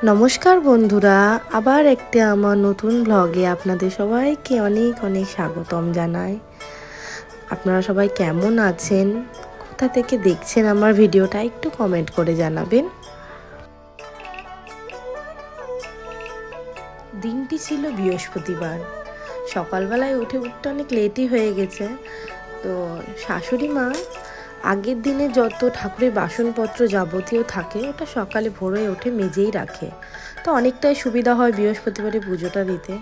নমস্কার বন্ধুরা, আবার একটা আমার নতুন ব্লগে আপনাদের সবাইকে অনেক অনেক স্বাগতম জানাই। আপনারা সবাই কেমন আছেন, কোথা থেকে দেখছেন আমার ভিডিওটা একটু কমেন্ট করে জানাবেন। দিনটি ছিল বৃহস্পতিবার। সকালবেলায় উঠে অনেক লেটই হয়ে গেছে। তো শাশুড়ি মা আগের দিনে যত ঠাকুরের বাসনপত্র যাবতীয় থাকে ওটা সকালে ভোরে উঠে মেজেই রাখে। তো অনেকটাই সুবিধা হয় বৃহস্পতিবারে পুজোটা দিতে।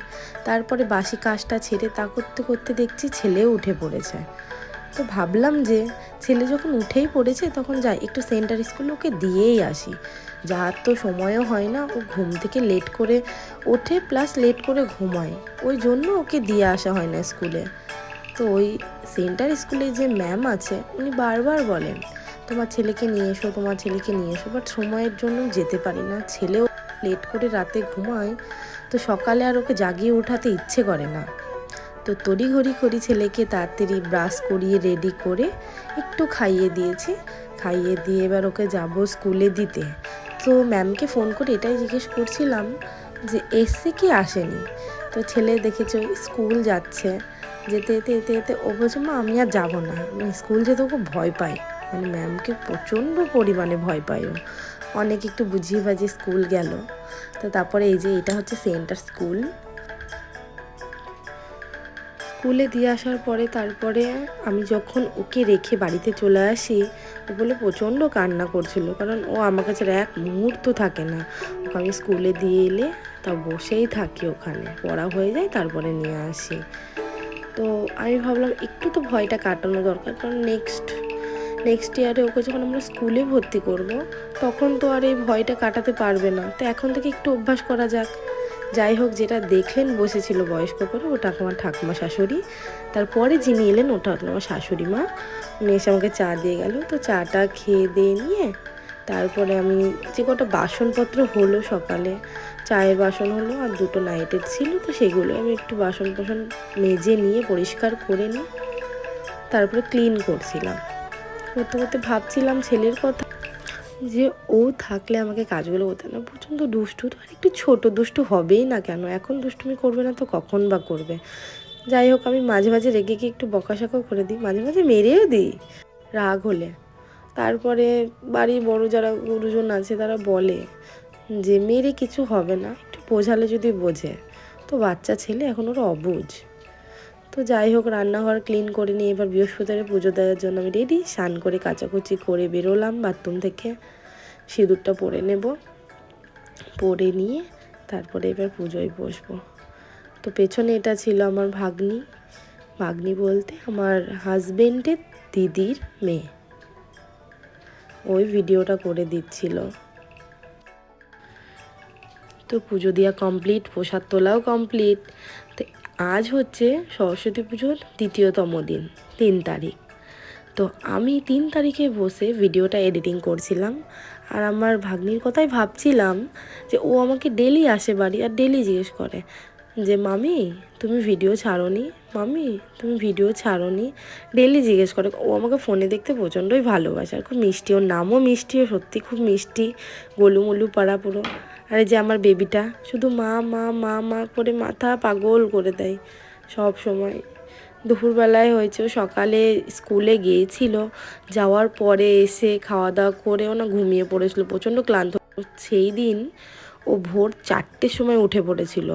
তারপরে বাসি কাজটা ছেড়ে তা করতে করতে দেখছি ছেলেও উঠে পড়েছে। তো ভাবলাম যে ছেলে যখন উঠেই পড়েছে তখন যাই একটু সেন্টার স্কুলে ওকে দিয়েই আসি। যার তো সময়ও হয় না, ও ঘুম থেকে লেট করে ওঠে প্লাস লেট করে ঘুমায়, ওই জন্য ওকে দিয়ে আসা হয় না স্কুলে। তো ওই সেন্টার স্কুলে যে ম্যাম আছে উনি বারবার বলেন তোমার ছেলেকে নিয়ে এসো, তোমার ছেলেকে নিয়ে এসো, বাট সময়ের জন্য যেতে পারি না। ছেলেও লেট করে রাতে ঘুমায়, তো সকালে আর ওকে জাগিয়ে ওঠাতে ইচ্ছে করে না। তো তড়িঘড়ি করি ছেলেকে তাড়াতাড়ি ব্রাশ করিয়ে রেডি করে একটু খাইয়ে দিয়েছি। খাইয়ে দিয়ে এবার ওকে যাব স্কুলে দিতে। তো ম্যামকে ফোন করে এটাই জিজ্ঞেস করছিলাম যে এসছে কি আসেনি। তো ছেলে দেখেছো স্কুল যাচ্ছে, যেতে যেতে যেতে যেতে ও বলছে মা আমি আর যাবো না, আমি স্কুল যেতে খুব ভয় পাই। মানে ম্যামকে প্রচণ্ড পরিমাণে ভয় পাই ও। অনেক একটু বুঝিয়ে বাজিয়ে স্কুল গেল। তো তারপরে এই যে এটা হচ্ছে সেন্টার স্কুল। স্কুলে দিয়ে আসার পরে তারপরে আমি যখন ওকে রেখে বাড়িতে চলে আসি, ও বলে প্রচণ্ড কান্না করছিল, কারণ ও আমার কাছে এক মুহূর্ত থাকে না। ওকে আমি স্কুলে দিয়ে এলে তা বসেই থাকি, ওখানে পড়া হয়ে যায় তারপরে নিয়ে আসি। তো আমি ভাবলাম একটু তো ভয়টা কাটানো দরকার, কারণ নেক্সট ইয়ারে ওকে যখন আমরা স্কুলে ভর্তি করব তখন তো আর এই ভয়টা কাটাতে পারবে না। তো এখন থেকে একটু অভ্যাস করা যাক। যাই হোক, যেটা দেখলেন বসেছিল বয়স্ক করে ওটা আমার ঠাকুমা শাশুড়ি। তারপরে যিনি এলেন ওটা হলো আমার শাশুড়ি মা। উনি এসে আমাকে চা দিয়ে গেল। তো চাটা খেয়ে দিয়ে নিয়ে তারপরে আমি যে কটা বাসনপত্র হলো সকালে, চায়ের বাসন হলো আর দুটো নাইটের ছিল, তো সেগুলো আমি একটু বাসন মেজে নিয়ে পরিষ্কার করে নিয়ে তারপরে ক্লিন করছিলাম। করতে করতে ভাবছিলাম ছেলের কথা, যে ও থাকলে আমাকে কাজগুলো করতে না। প্রচণ্ড দুষ্টু, তো আর একটু ছোটো দুষ্টু হবেই না কেন, এখন দুষ্টুমি করবে না তো কখন বা করবে। যাই হোক, আমি মাঝে মাঝে রেগে গিয়ে একটু বকাশকাও করে দিই, মাঝে মাঝে মেরেও দিই রাগ হলে। তারপরে বাড়ির বড় যারা গুরুজন আছে তারা বলে যে মেরে কিছু হবে না, একটু বোঝালে যদি বোঝে। তো বাচ্চা ছেলে এখন ওরা অবুঝ। তো যাই হোক, রান্নাঘর ক্লিন করে নিয়ে এবার বৃহস্পতিবারে পুজো দেওয়ার জন্য আমি রেডি। স্নান করে কাচাকুচি করে বেরোলাম বাথরুম থেকে। সিঁদুরটা পরে নেব, পরে নিয়ে তারপরে এবার পুজোয় বসবো। তো পেছনে এটা ছিল আমার ভাগ্নি। ভাগ্নি বলতে আমার হাজবেন্ডের দিদির মেয়ে, ওই ভিডিওটা করে দিচ্ছিল। তো পুজো দেওয়া কমপ্লিট, প্রসাদ তোলাও কমপ্লিট। তো আজ হচ্ছে সরস্বতী পুজোর দ্বিতীয়তম দিন, 3 তারিখ। তো আমি 3 তারিখে বসে ভিডিওটা এডিটিং করছিলাম, আর আমার ভাগ্নির কথাই ভাবছিলাম যে ও আমাকে ডেলি আসে বাড়ি আর ডেলি জিজ্ঞেস করে যে মামি তুমি ভিডিও ছাড়োনি, মামি তুমি ভিডিও ছাড়োনি, ডেলি জিজ্ঞেস করে। ও আমাকে ফোনে দেখতে প্রচণ্ডই ভালোবাসে আর খুব মিষ্টি, ওর নামও মিষ্টি, ও সত্যি খুব মিষ্টি, গোলুমুলু পাড়া পুরো। আর এই যে আমার বেবিটা শুধু মা মা মা মা করে মাথা পাগল করে দেয় সব সময়। দুপুরবেলায় হয়েছে, সকালে স্কুলে গিয়েছিল, যাওয়ার পরে এসে খাওয়া দাওয়া করেও না ঘুমিয়ে পড়েছিল, প্রচণ্ড ক্লান্ত। সেই দিন ও ভোর 4টের সময় উঠে পড়েছিল।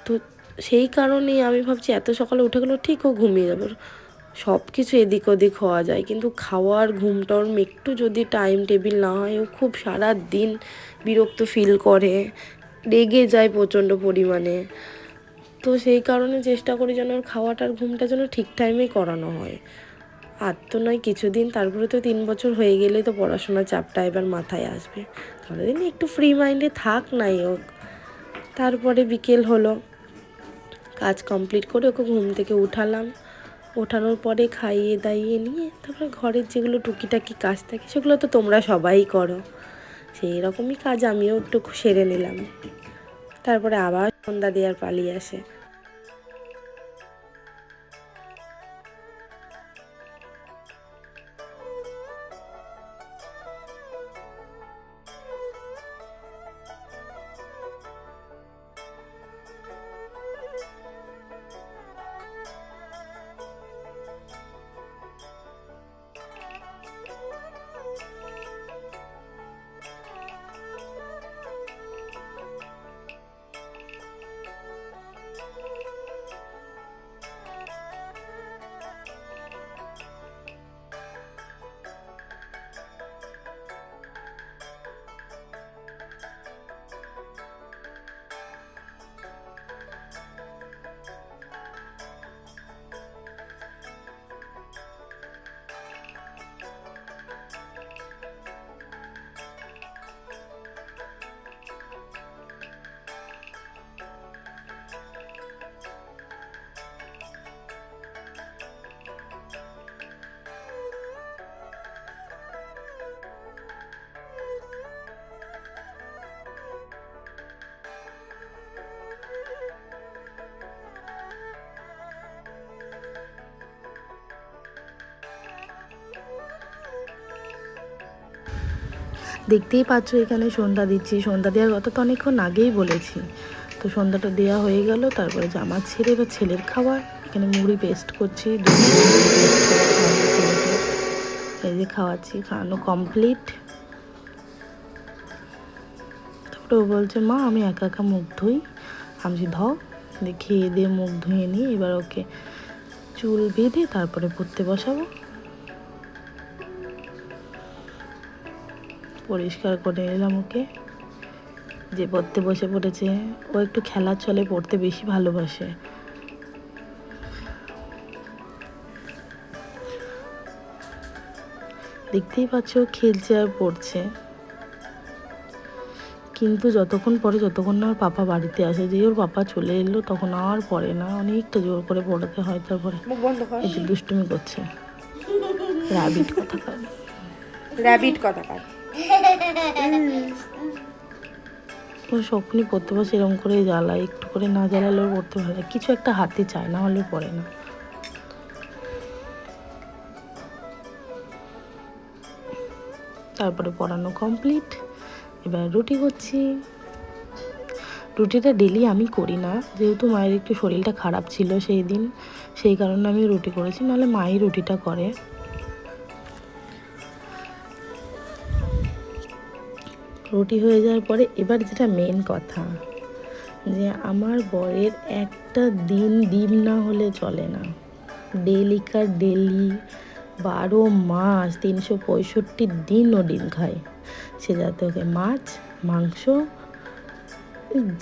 তো সেই কারণেই আমি ভাবছি এত সকালে উঠে গেলো ঠিক ও ঘুমিয়ে যাবে, সব কিছু এদিক ওদিক হওয়া যায়, কিন্তু খাওয়ার ঘুমটার একটু যদি টাইম টেবিল না হয় ও খুব সারা দিন বিরক্ত ফিল করে, রেগে যায় প্রচণ্ড পরিমাণে। তো সেই কারণে চেষ্টা করি যেন ওর খাওয়াটার ঘুমটা যেন ঠিক টাইমে করানো হয়। আর তো নয় কিছুদিন, তারপরে তো 3 বছর হয়ে গেলে তো পড়াশোনার চাপটা এবার মাথায় আসবে, ততদিন একটু ফ্রি মাইন্ডে থাক নাই হোক। তারপরে বিকেল হলো, কাজ কমপ্লিট করে ওকে ঘুম থেকে উঠালাম। ওঠানোর পরে খাইয়ে দাইয়ে নিয়ে তারপরে ঘরের যেগুলো টুকিটাকি কাজ থাকে সেগুলো তো তোমরা সবাই করো, সেই রকমই কাজ আমিও একটু সেরে নিলাম। তারপরে আবার সন্ধ্যা দেওয়ার পালি আসে। দেখতেই পাচ্ছ এখানে সন্ধ্যা দিচ্ছি, সন্ধ্যা দেওয়ার কথা তো অনেকক্ষণ আগেই বলেছি। তো সন্ধ্যাটা দেওয়া হয়ে গেল, তারপরে জামা ছেড়ে এবার ছেলের খাবার, এখানে মুড়ি পেস্ট করছি, এই যে খাওয়াচ্ছি, খাওয়ানো কমপ্লিট। তারপরে ও বলছে মা আমি একা একা মুখ ধুই, আমি ধোও, খেয়ে দিয়ে মুখ ধুয়ে নিই, এবার ওকে চুল বেঁধে তারপরে পড়তে বসাবো। পরিষ্কার করে নিলাম ওকে, যে পড়তে বসে পড়েছে। ও একটু খেলার চলে পড়তে বেশি ভালোবাসে। দেখতেই পাচ্ছ খেলছে আর পড়ছে, কিন্তু যতক্ষণ না ওর পাপা বাড়িতে আসে, যে ওর পাপা চলে এলো তখন আর পড়ে না, অনেকটা জোর করে পড়াতে হয়। তারপরে এই যে দুষ্টুমি করছে, র্যাবিট কথাকার ও সবনি পড়তে বসে এরকম করে জ্বালায়, একটু করে না জ্বালালেও পড়তে ভালো লাগে, কিছু একটা হাতে চায়, না হলে পড়ে না। তারপরে পড়ানো কমপ্লিট, এবার রুটি করছি। রুটিটা ডেলি আমি করি না, যেহেতু মায়ের একটু শরীরটা খারাপ ছিল সেই দিন, সেই কারণে আমি রুটি করেছি, নাহলে মাই রুটিটা করে। রুটি হয়ে যাওয়ার পরে এবার যেটা মেন কথা, যে আমার বরের একটা দিন ডিম না হলে চলে না, ডেলিকার ডেলি 12 মাস 365 দিন ও ডিম খায়। সে যাতে ওকে মাছ মাংস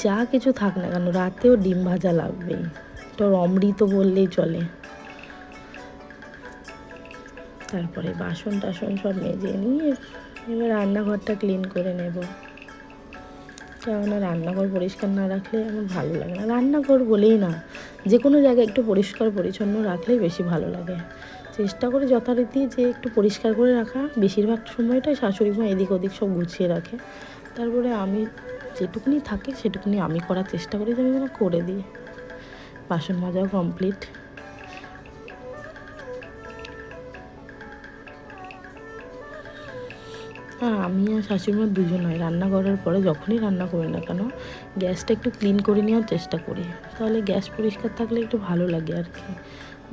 যা কিছু থাক না কেন, রাতেও ডিম ভাজা লাগবেই, তোর অমৃত বললেই চলে। তারপরে বাসন টাসন সব মেজে নিয়ে এবার রান্নাঘরটা ক্লিন করে নেব, কেননা রান্নাঘর পরিষ্কার না রাখলে আমার ভালো লাগে না। রান্নাঘর বলেই না, যে কোনো জায়গায় একটু পরিষ্কার পরিচ্ছন্ন রাখলেই বেশি ভালো লাগে। চেষ্টা করে যথারীতি যে একটু পরিষ্কার করে রাখা, বেশিরভাগ সময়টাই শাশুড়ি মা এদিক ওদিক সব গুছিয়ে রাখে। তারপরে আমি যেটুকুনি থাকে সেটুকুনি আমি করার চেষ্টা করি, যে আমি যেন করে দিই। বাসন মাজাও কমপ্লিট। হ্যাঁ, আমি আর শাশুড়িমা দুজন হয়, রান্না করার পরে যখনই রান্না করি না কেন গ্যাসটা একটু ক্লিন করে নেওয়ার চেষ্টা করি, তাহলে গ্যাস পরিষ্কার থাকলে একটু ভালো লাগে আর কি।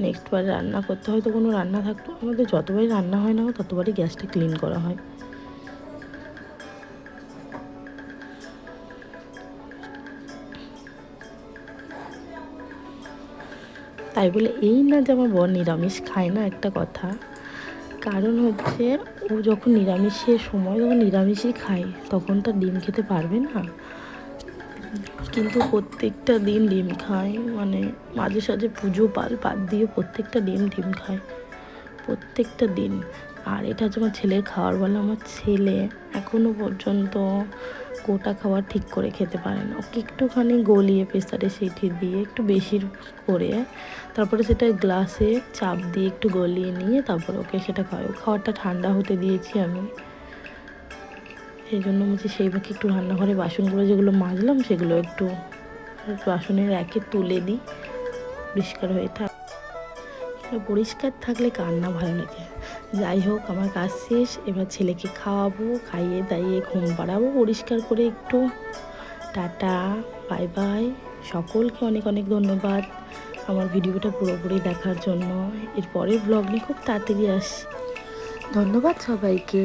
নেক্সট বার রান্না করতে হয়তো কোনো রান্না থাকতো, আমাদের যতবারই রান্না হয় না ততবারই গ্যাসটা ক্লিন করা হয়। তাই বলে এই না যে আমার বর নিরামিষ খায় না, একটা কথা, কারণ হচ্ছে ও যখন নিরামিষের সময় যখন নিরামিষই খায় তখন তো ডিম খেতে পারবে না, কিন্তু প্রত্যেকটা দিন ডিম খায়, মানে মাঝে সাঝে পুজো পাল বাদ দিয়ে প্রত্যেকটা ডিম খায় প্রত্যেকটা দিন। আর এটা হচ্ছে আমার ছেলের খাওয়ার বলে, আমার ছেলে এখনও পর্যন্ত গোটা খাবার ঠিক করে খেতে পারে না, ওকে একটুখানি গলিয়ে প্রেসারে সিটি দিয়ে একটু বেশি করে তারপরে সেটা গ্লাসে চাপ দিয়ে একটু গলিয়ে নিয়ে তারপর ওকে সেটা খাওয়াই। খাবারটা ঠান্ডা হতে দিয়েছি আমি, সেই জন্য বলছি সেইভাবে একটু রান্নাঘরে বাসনগুলো যেগুলো মাজলাম সেগুলো একটু বাসনের র্যাকে তুলে দিই, পরিষ্কার হয়ে থাক। পরিষ্কার থাকলে কার না ভালো লাগে। যাই হোক, আমার কাজ শেষ, এবার ছেলেকে খাওয়াবো, খাইয়ে দাইয়ে ঘুম পাড়াবো পরিষ্কার করে একটু। Tata, bye bye. সকলকে অনেক অনেক ধন্যবাদ আমার ভিডিওটা পুরোপুরি দেখার জন্য। এরপরের ব্লগ নিয়ে খুব তাড়াতাড়ি আসছি। ধন্যবাদ সবাইকে।